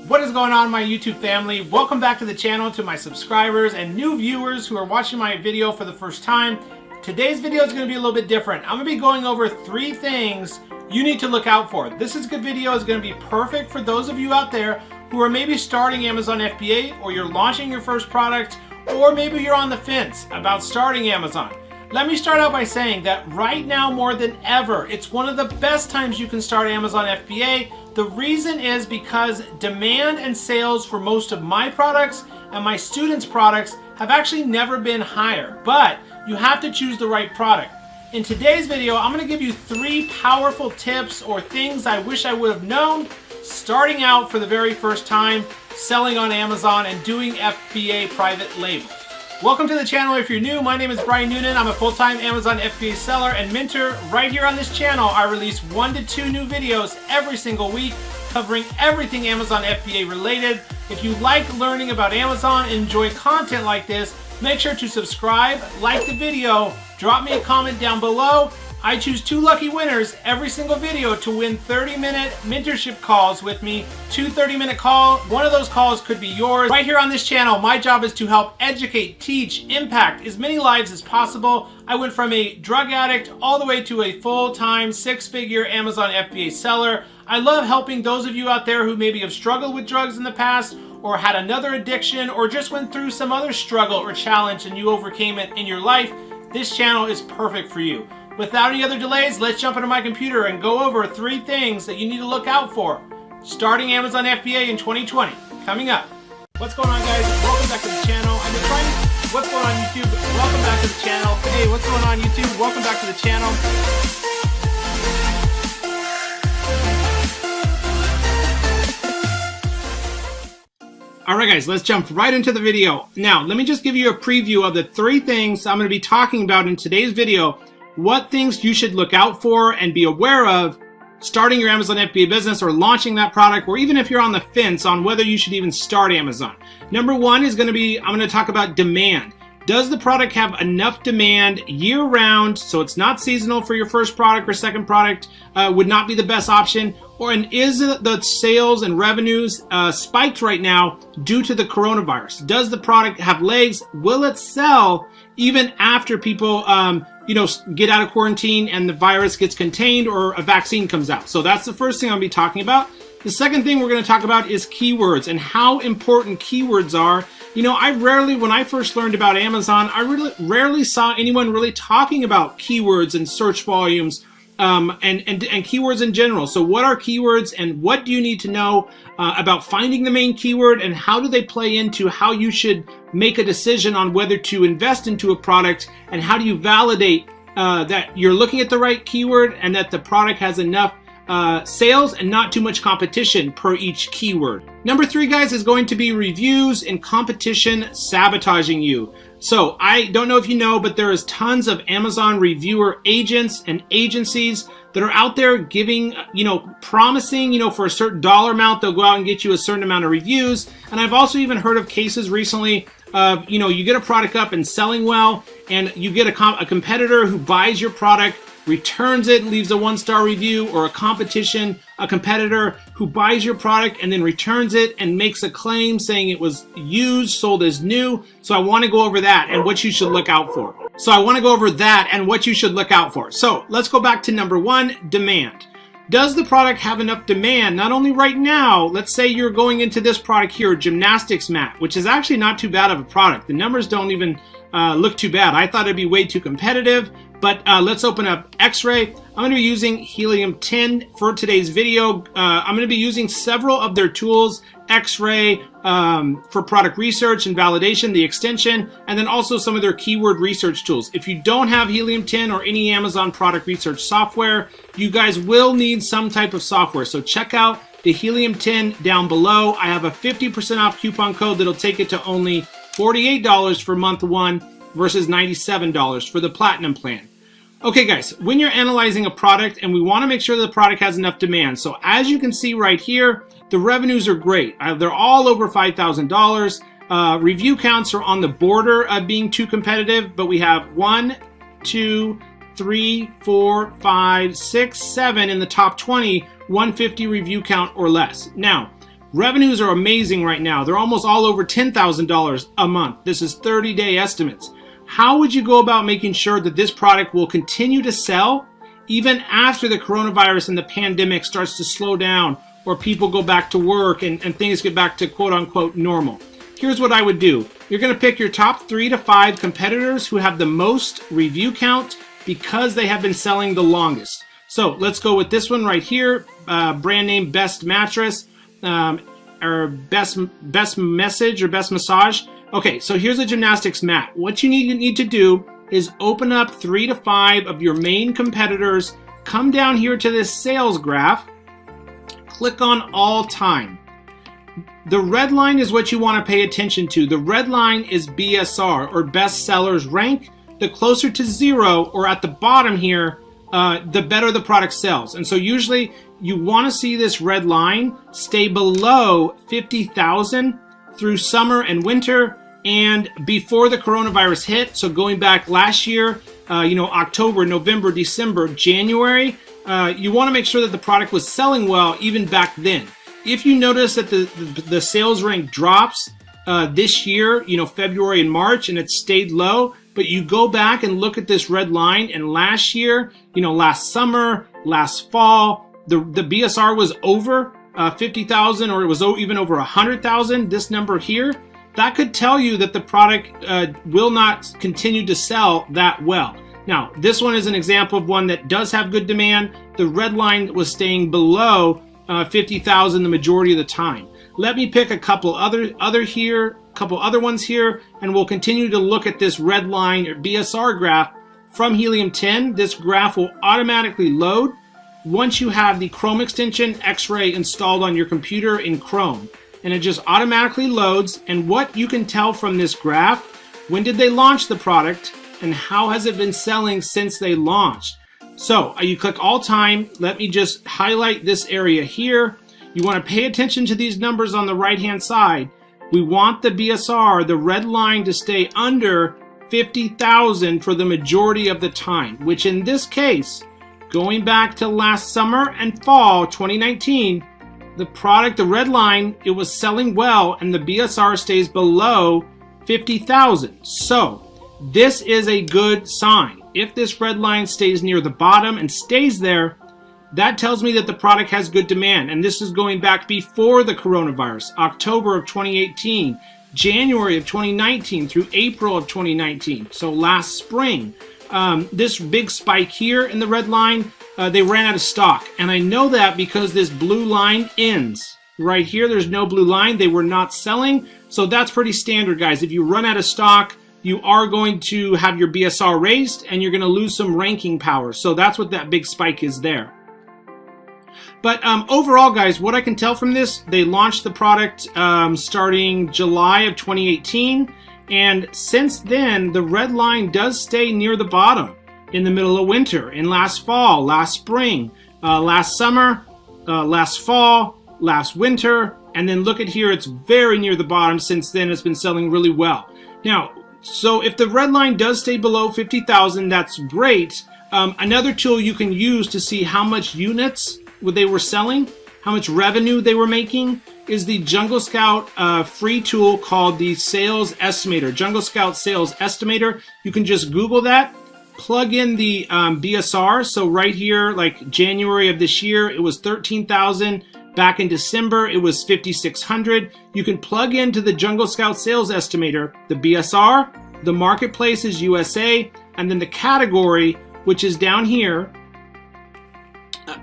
What is going on, my YouTube family? Welcome back to the channel, to my subscribers and new viewers who are watching my video for the first time. Today's video is going to be a little bit different. I'm going to be going over 3 things you need to look out for. This is a good video. It's going to be perfect for those of you out there who are maybe starting Amazon FBA, or you're launching your first product, or maybe you're on the fence about starting Amazon. Let me start out by saying that right now more than ever, it's one of the best times you can start Amazon FBA. The reason is because demand and sales for most of my products and my students' products have actually never been higher, but you have to choose the right product. In today's video, I'm going to give you 3 powerful tips or things I wish I would have known starting out for the very first time selling on Amazon and doing FBA private label. Welcome to the channel. If you're new, my name is Brian Noonan. I'm a full-time Amazon FBA seller and mentor. Right here on this channel, I release 1 to 2 new videos every single week covering everything Amazon FBA related. If you like learning about Amazon and enjoy content like this, make sure to subscribe, like the video, drop me a comment down below. I choose 2 lucky winners every single video to win 30-minute mentorship calls with me. 2 30-minute calls. One of those calls could be yours. Right here on this channel, my job is to help educate, teach, impact as many lives as possible. I went from a drug addict all the way to a full-time 6-figure Amazon FBA seller. I love helping those of you out there who maybe have struggled with drugs in the past, or had another addiction, or just went through some other struggle or challenge and you overcame it in your life. This channel is perfect for you. Without any other delays, let's jump into my computer and go over 3 things that you need to look out for starting Amazon FBA in 2020. Coming up. What's going on, guys? Welcome back to the channel. I've been trying. What's going on, YouTube? Welcome back to the channel. Hey, what's going on, YouTube? Welcome back to the channel. Alright guys, let's jump right into the video. Now, let me just give you a preview of the 3 things I'm going to be talking about in today's video. What things you should look out for and be aware of starting your Amazon FBA business or launching that product, or even if you're on the fence on whether you should even start Amazon. Number 1 is going to be, I'm going to talk about demand. Does the product have enough demand year-round, so it's not seasonal for your first product or second product, would not be the best option? And is the sales and revenues spiked right now due to the coronavirus? Does the product have legs? Will it sell even after people get out of quarantine and the virus gets contained or a vaccine comes out? So that's the first thing I'll be talking about. The second thing we're going to talk about is keywords and how important keywords are. When I first learned about Amazon, I really rarely saw anyone really talking about keywords and search volumes and keywords in general. So what are keywords and what do you need to know about finding the main keyword, and how do they play into how you should make a decision on whether to invest into a product, and how do you validate that you're looking at the right keyword and that the product has enough sales and not too much competition per each keyword. Number 3, guys, is going to be reviews and competition sabotaging you. So I don't know if you know, but there is tons of Amazon reviewer agents and agencies that are out there giving, promising, for a certain dollar amount, they'll go out and get you a certain amount of reviews. And I've also even heard of cases recently of, you get a product up and selling well, and you get a competitor who buys your product, returns it and leaves a 1-star review, or a competitor who buys your product and then returns it and makes a claim saying it was used, sold as new. So I want to go over that and what you should look out for. So let's go back to number 1, demand. Does the product have enough demand? Not only right now, let's say you're going into this product here, gymnastics mat, which is actually not too bad of a product. The numbers don't even look too bad. I thought it'd be way too competitive. But let's open up X-Ray. I'm going to be using Helium-10 for today's video. I'm going to be using several of their tools, X-Ray for product research and validation, the extension, and then also some of their keyword research tools. If you don't have Helium-10 or any Amazon product research software, you guys will need some type of software. So check out the Helium-10 down below. I have a 50% off coupon code that'll take it to only $48 for month 1 versus $97 for the Platinum plan. Okay guys, when you're analyzing a product, and we want to make sure the product has enough demand. So as you can see right here, the revenues are great. They're all over $5,000. Review counts are on the border of being too competitive, but we have 1, 2, 3, 4, 5, 6, 7 in the top 20, 150 review count or less. Now, Revenues are amazing right now. They're almost all over $10,000 a month. This is 30-day estimates. How would you go about making sure that this product will continue to sell even after the coronavirus and the pandemic starts to slow down, or people go back to work and things get back to quote unquote normal? Here's what I would do. You're going to pick your top 3 to 5 competitors who have the most review count because they have been selling the longest. So let's go with this one right here, brand name Best Mattress, or Best Message or Best Massage. Okay, so here's a gymnastics mat. What you need to do is open up 3 to 5 of your main competitors, come down here to this sales graph, click on all time. The red line is what you want to pay attention to. The red line is BSR, or best sellers rank. The closer to 0 or at the bottom here, the better the product sells. And so usually you want to see this red line stay below 50,000 through summer and winter and before the coronavirus hit. So going back last year, October, November, December, January, you want to make sure that the product was selling well even back then. If you notice that the sales rank drops this year, February and March, and it stayed low, but you go back and look at this red line, and last year, last summer, last fall, the BSR was over 50,000, or it was even over 100,000, this number here. That could tell you that the product will not continue to sell that well. Now, this one is an example of one that does have good demand. The red line was staying below 50,000 the majority of the time. Let me pick a couple other ones here, and we'll continue to look at this red line or BSR graph from Helium 10. This graph will automatically load once you have the Chrome extension X-Ray installed on your computer in Chrome, and it just automatically loads. And what you can tell from this graph, when did they launch the product and how has it been selling since they launched? So you click all time. Let me just highlight this area here. You want to pay attention to these numbers on the right hand side. We want the BSR, the red line, to stay under 50,000 for the majority of the time, which in this case, going back to last summer and fall 2019, the product, the red line, it was selling well, and the BSR stays below 50,000. So this is a good sign. If this red line stays near the bottom and stays there, that tells me that the product has good demand. And this is going back before the coronavirus, October of 2018, January of 2019 through April of 2019. So last spring, this big spike here in the red line, they ran out of stock. And I know that because this blue line ends. Right here, there's no blue line. They were not selling. So that's pretty standard, guys. If you run out of stock, you are going to have your BSR raised and you're going to lose some ranking power. So that's what that big spike is there. But overall, guys, what I can tell from this, they launched the product starting July of 2018. And since then, the red line does stay near the bottom in the middle of winter, in last fall, last spring, last summer, last fall, last winter. And then look at here, it's very near the bottom. Since then, it's been selling really well. Now, so if the red line does stay below 50,000, that's great. Another tool you can use to see how much units they were selling, how much revenue they were making, is the Jungle Scout free tool called the Sales Estimator, Jungle Scout Sales Estimator. You can just Google that, plug in the BSR. So right here, like January of this year, it was 13,000. Back in December, it was 5,600. You can plug into the Jungle Scout Sales Estimator the BSR, the marketplace is USA, and then the category, which is down here.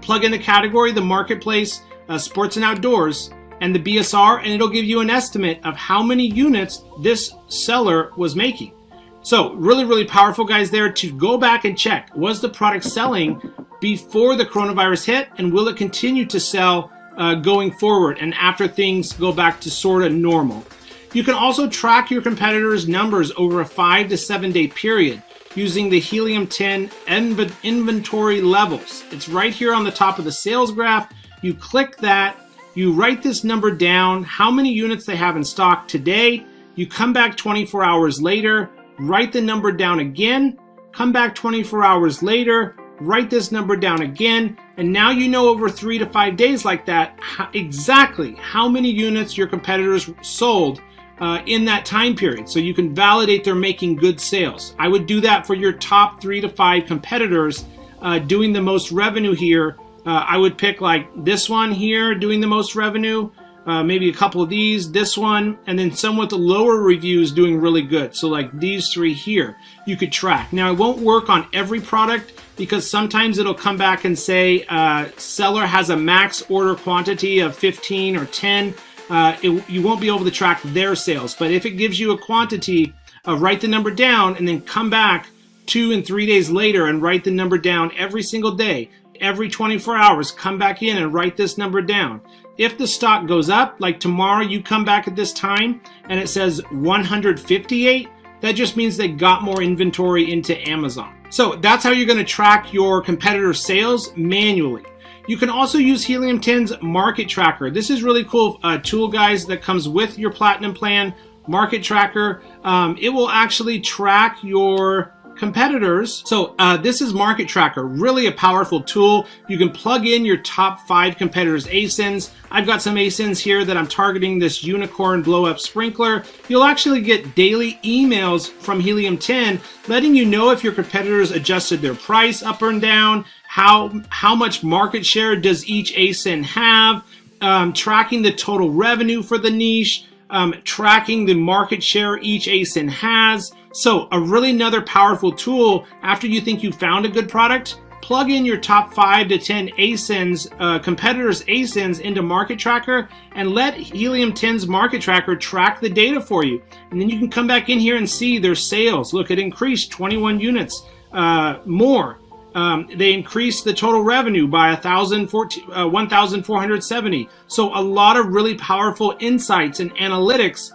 Plug in the category, the marketplace, sports and outdoors, and the BSR, and it'll give you an estimate of how many units this seller was making. So really, really powerful, guys, there to go back and check, was the product selling before the coronavirus hit, and will it continue to sell going forward and after things go back to sort of normal? You can also track your competitors' numbers over a 5 to 7 day period using the Helium 10 inventory levels. It's right here on the top of the sales graph. You click that, you write this number down, how many units they have in stock today. You come back 24 hours later, write the number down again, come back 24 hours later, write this number down again, and now you know over 3 to 5 days like that exactly how many units your competitors sold in that time period, so you can validate they're making good sales. I would do that for your top 3 to 5 competitors doing the most revenue here. I would pick like this one here doing the most revenue, maybe a couple of these, this one, and then some with the lower reviews doing really good. So like these 3 here, you could track. Now it won't work on every product because sometimes it'll come back and say seller has a max order quantity of 15 or 10. You won't be able to track their sales, but if it gives you a quantity, write the number down and then come back 2 and 3 days later and write the number down every single day. Every 24 hours, come back in and write this number down. If the stock goes up, like tomorrow you come back at this time and it says 158, that just means they got more inventory into Amazon. So that's how you're going to track your competitor sales manually. You can also use Helium 10's Market Tracker. This is really cool tool, guys, that comes with your Platinum plan, Market Tracker. It will actually track your competitors. So this is Market Tracker, really a powerful tool. You can plug in your top 5 competitors' ASINs. I've got some ASINs here that I'm targeting this unicorn blow up sprinkler. You'll actually get daily emails from Helium 10 letting you know if your competitors adjusted their price up or down, how much market share does each ASIN have, tracking the total revenue for the niche, tracking the market share each ASIN has. So a really another powerful tool. After you think you found a good product, plug in your top 5 to 10 ASINs, competitors' ASINs into Market Tracker and let Helium 10's Market Tracker track the data for you. And then you can come back in here and see their sales. Look, it increased 21 units more. They increased the total revenue by 1,470. So a lot of really powerful insights and analytics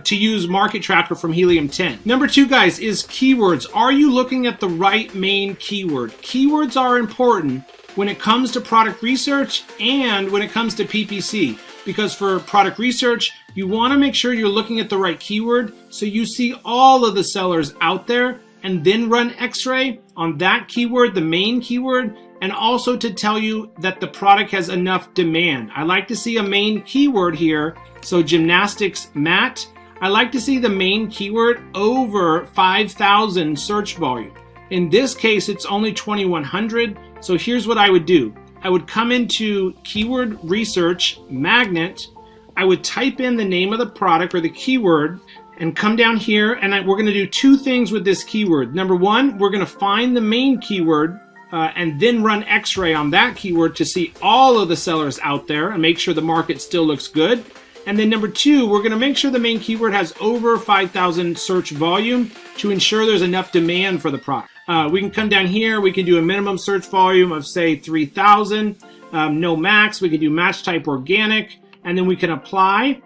to use Market Tracker from Helium 10. Number 2, guys, is keywords. Are you looking at the right main keyword? Keywords are important when it comes to product research and when it comes to PPC. Because for product research, you want to make sure you're looking at the right keyword so you see all of the sellers out there, and then run X-ray on that keyword, the main keyword, and also to tell you that the product has enough demand. I like to see a main keyword here. So gymnastics mat, I like to see the main keyword over 5,000 search volume. In this case, it's only 2,100. So here's what I would do. I would come into keyword research magnet. I would type in the name of the product or the keyword and come down here, and we're going to do 2 things with this keyword. Number 1, we're going to find the main keyword and then run X-ray on that keyword to see all of the sellers out there and make sure the market still looks good. And then number 2, we're going to make sure the main keyword has over 5,000 search volume to ensure there's enough demand for the product. We can come down here, we can do a minimum search volume of say 3,000, no max, we can do match type organic, and then we can apply.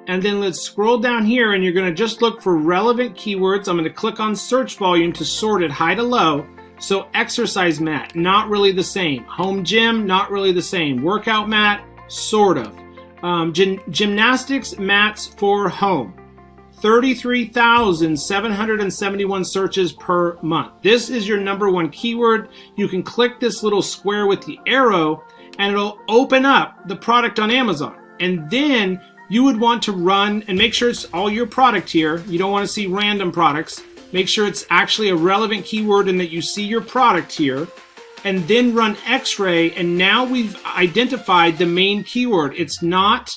And then let's scroll down here and you're going to just look for relevant keywords. I'm going to click on search volume to sort it high to low. So exercise mat, not really the same. Home gym, not really the same. Workout mat, sort of. Gymnastics mats for home. 33,771 searches per month. This is your number 1 keyword. You can click this little square with the arrow and it'll open up the product on Amazon. And then you would want to run and make sure it's all your product here. You don't want to see random products. Make sure it's actually a relevant keyword and that you see your product here. And then run X-ray, and now we've identified the main keyword. It's not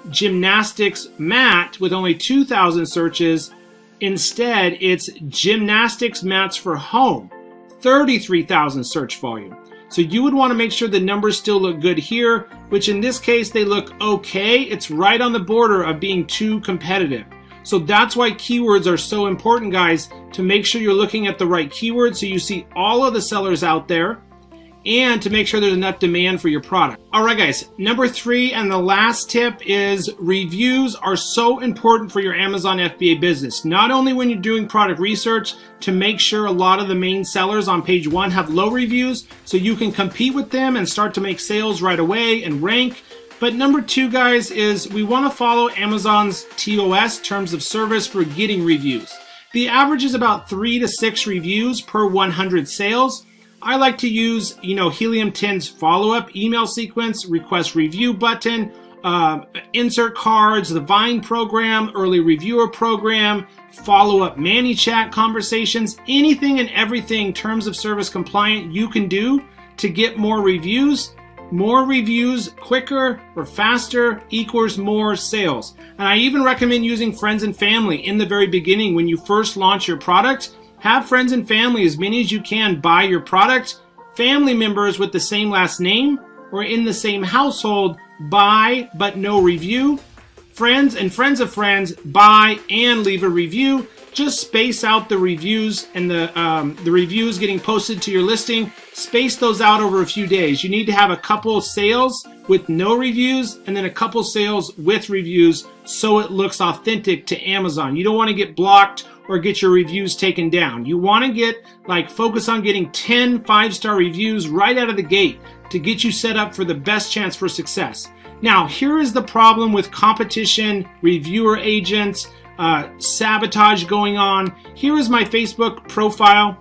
gymnastics mat with only 2,000 searches. Instead, it's gymnastics mats for home, 33,000 search volume. So you would want to make sure the numbers still look good here, which in this case, they look okay. It's right on the border of being too competitive. So that's why keywords are so important, guys, to make sure you're looking at the right keywords so you see all of the sellers out there and to make sure there's enough demand for your product. All right, guys, number 3 and the last tip is reviews are so important for your Amazon FBA business. Not only when you're doing product research to make sure a lot of the main sellers on page 1 have low reviews so you can compete with them and start to make sales right away and rank. But number 2, guys, is we want to follow Amazon's TOS, terms of service, for getting reviews. The average is about 3 to 6 reviews per 100 sales. I like to use, Helium 10's follow-up email sequence, request review button, insert cards, the Vine program, early reviewer program, follow-up ManyChat conversations, anything and everything terms of service compliant you can do to get more reviews. More reviews quicker or faster equals more sales. And I even recommend using friends and family in the very beginning when you first launch your product. Have friends and family, as many as you can, buy your product. Family members with the same last name or in the same household buy but no review. Friends and friends of friends buy and leave a review. Just space out the reviews and the reviews getting posted to your listing. Space those out over a few days. You need to have a couple sales with no reviews and then a couple sales with reviews so it looks authentic to Amazon. You don't want to get blocked or get your reviews taken down. You want to get focus on getting 10 5-star reviews right out of the gate to get you set up for the best chance for success. Now, here is the problem with competition, reviewer agents, sabotage going on. Here is my Facebook profile.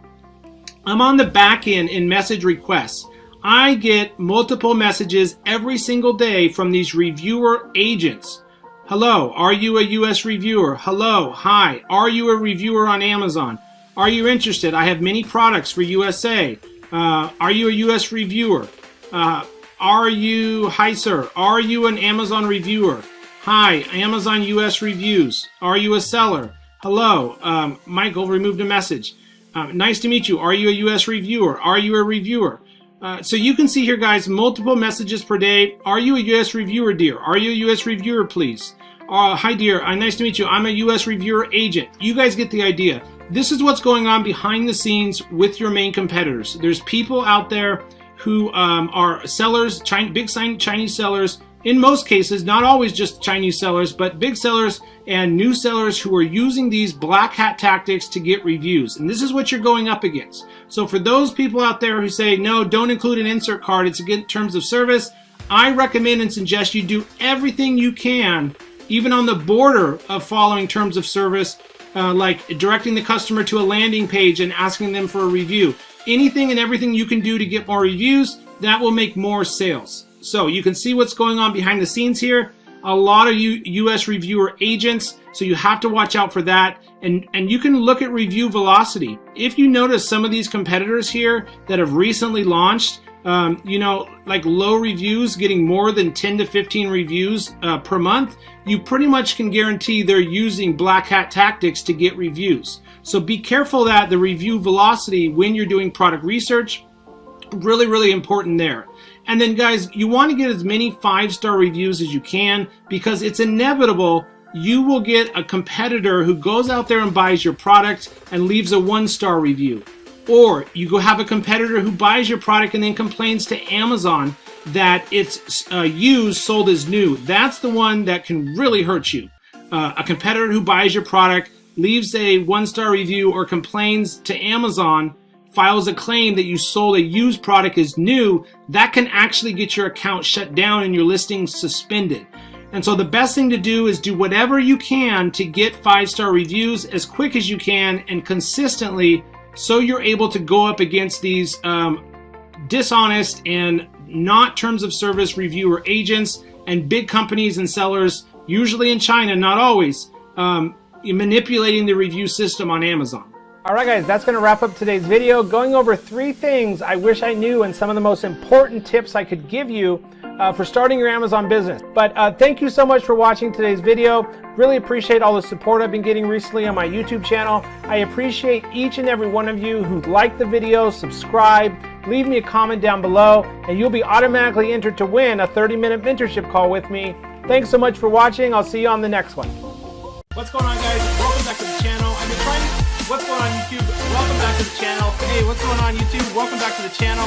I'm on the back end in message requests. I get multiple messages every single day from these reviewer agents. Hello, are you a US reviewer? Hello, hi, are you a reviewer on Amazon? Are you interested? I have many products for USA. Are you a US reviewer? Hi sir, are you an Amazon reviewer? Hi, Amazon US reviews. Are you a seller? Hello, Michael removed a message. Nice to meet you. Are you a US reviewer? Are you a reviewer? So you can see here, guys, multiple messages per day. Are you a US reviewer, dear? Are you a US reviewer, please? Hi, dear. Nice to meet you. I'm a US reviewer agent. You guys get the idea. This is what's going on behind the scenes with your main competitors. There's people out there who are sellers, big Chinese sellers. In most cases, not always just Chinese sellers, but big sellers and new sellers who are using these black hat tactics to get reviews. And this is what you're going up against. So for those people out there who say, no, don't include an insert card, it's against terms of service, I recommend and suggest you do everything you can, even on the border of following terms of service, like directing the customer to a landing page and asking them for a review. Anything and everything you can do to get more reviews, that will make more sales. So you can see what's going on behind the scenes here. A lot of US reviewer agents, so you have to watch out for that. And you can look at review velocity. If you notice some of these competitors here that have recently launched, like low reviews, getting more than 10 to 15 reviews per month, you pretty much can guarantee they're using black hat tactics to get reviews. So be careful that the review velocity when you're doing product research, really, really important there. And then guys, you want to get as many 5-star reviews as you can, because it's inevitable you will get a competitor who goes out there and buys your product and leaves a 1-star review. Or you go have a competitor who buys your product and then complains to Amazon that it's used, sold as new. That's the one that can really hurt you. A competitor who buys your product, leaves a 1-star review, or complains to Amazon, files a claim that you sold a used product as new, that can actually get your account shut down and your listing suspended. And so the best thing to do is do whatever you can to get 5-star reviews as quick as you can and consistently, so you're able to go up against these dishonest and not terms of service reviewer agents and big companies and sellers, usually in China, not always, manipulating the review system on Amazon. All right, guys, that's going to wrap up today's video, going over 3 things I wish I knew and some of the most important tips I could give you for starting your Amazon business. But thank you so much for watching today's video. Really appreciate all the support I've been getting recently on my YouTube channel. I appreciate each and every one of you who liked the video, subscribe, leave me a comment down below, and you'll be automatically entered to win a 30-minute mentorship call with me. Thanks so much for watching. I'll see you on the next one. What's going on, guys? Welcome back to the channel. What's going on, YouTube? Welcome back to the channel. Hey, what's going on, YouTube? Welcome back to the channel.